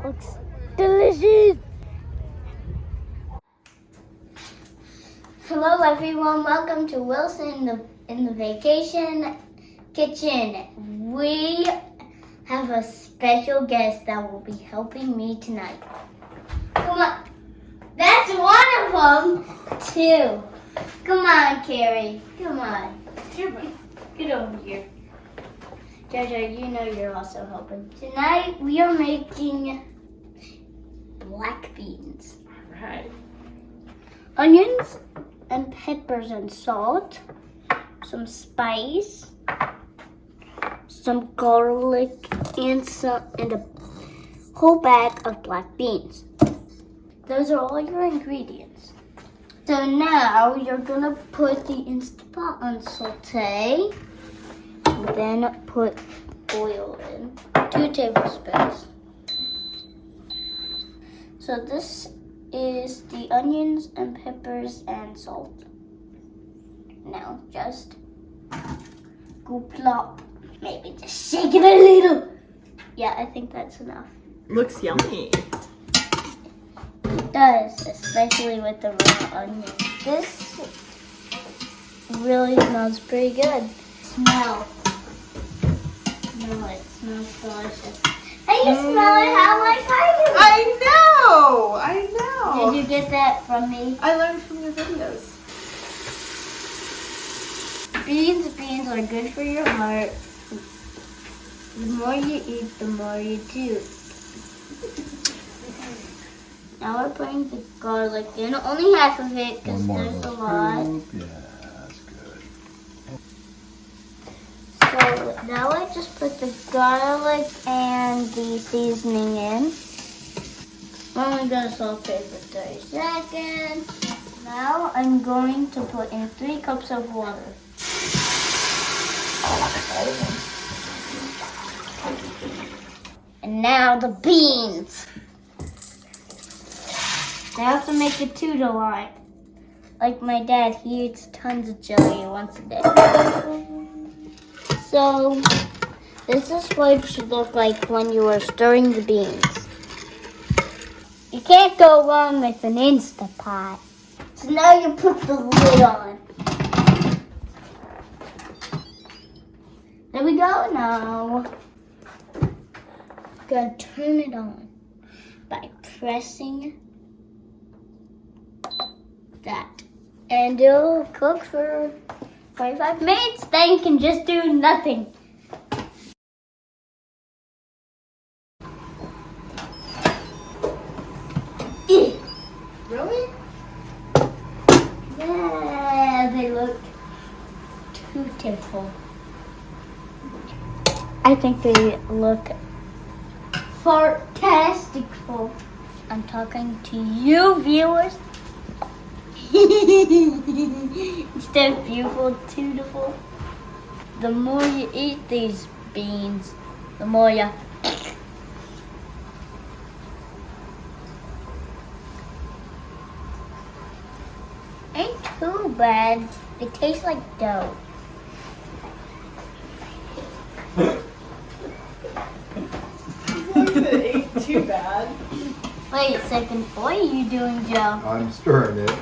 Looks delicious. Hello everyone, welcome to Wilson in the Vacation Kitchen. We have a special guest that will be helping me tonight. Come on, that's one of them. Two. Come on, Carrie. Come on. Get over here. Jojo, you know you're also helping. Tonight we are making black beans. Right. Onions and peppers and salt. Some spice. Some garlic and a whole bag of black beans. Those are all your ingredients. So now you're gonna put the Instapot on saute, and then put oil in, 2 tablespoons. So this is the onions and peppers and salt. Now just go plop. Maybe just shake it a little. Yeah, I think that's enough. Looks yummy. It does, especially with the raw onion. This really smells pretty good. Smell. It smells delicious. Hey, you smell it how like I do. I know. Did you get that from me? I learned from your videos. Beans are good for your heart. The more you eat, the more you do. Now we're putting the garlic in, only half of it because there's a lot. Yeah, that's good. So now I just put the garlic and the seasoning in. I'm only going to saute for 30 seconds. Now I'm going to put in 3 cups of water. And now the beans. I have to make it 2 to line. Like my dad, he eats tons of chili once a day. So, this is what it should look like when you are stirring the beans. You can't go wrong with an Instapot. So now you put the lid on. There we go. Now, I'm gonna turn it on by pressing that. And it'll cook for 45 minutes, then you can just do nothing. Really? Yeah, they look beautiful. I think they look fantastic. I'm talking to you, viewers. Instead of beautiful. The more you eat these beans, the more you. Ain't too bad. It tastes like dough. It ain't too bad. Wait a second. What are you doing, Joe? I'm stirring it.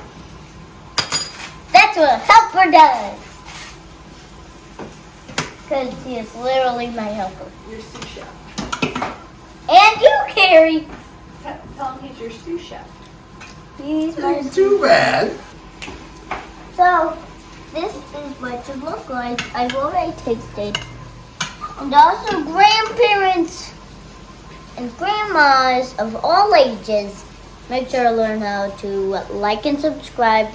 That's what a helper does. Because he is literally my helper. Your sous chef. And you, Carrie. Tell him he's your sous chef. He's my Ain't too bad. So, this is what it should look like. I've already tasted. And also grandparents and grandmas of all ages, make sure to learn how to like and subscribe.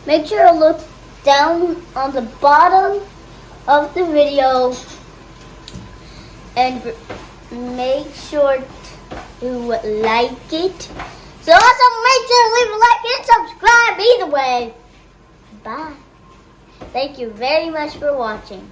Make sure to look down on the bottom of the video and make sure to like it. So also make sure to leave a like and subscribe either way. Bye. Thank you very much for watching.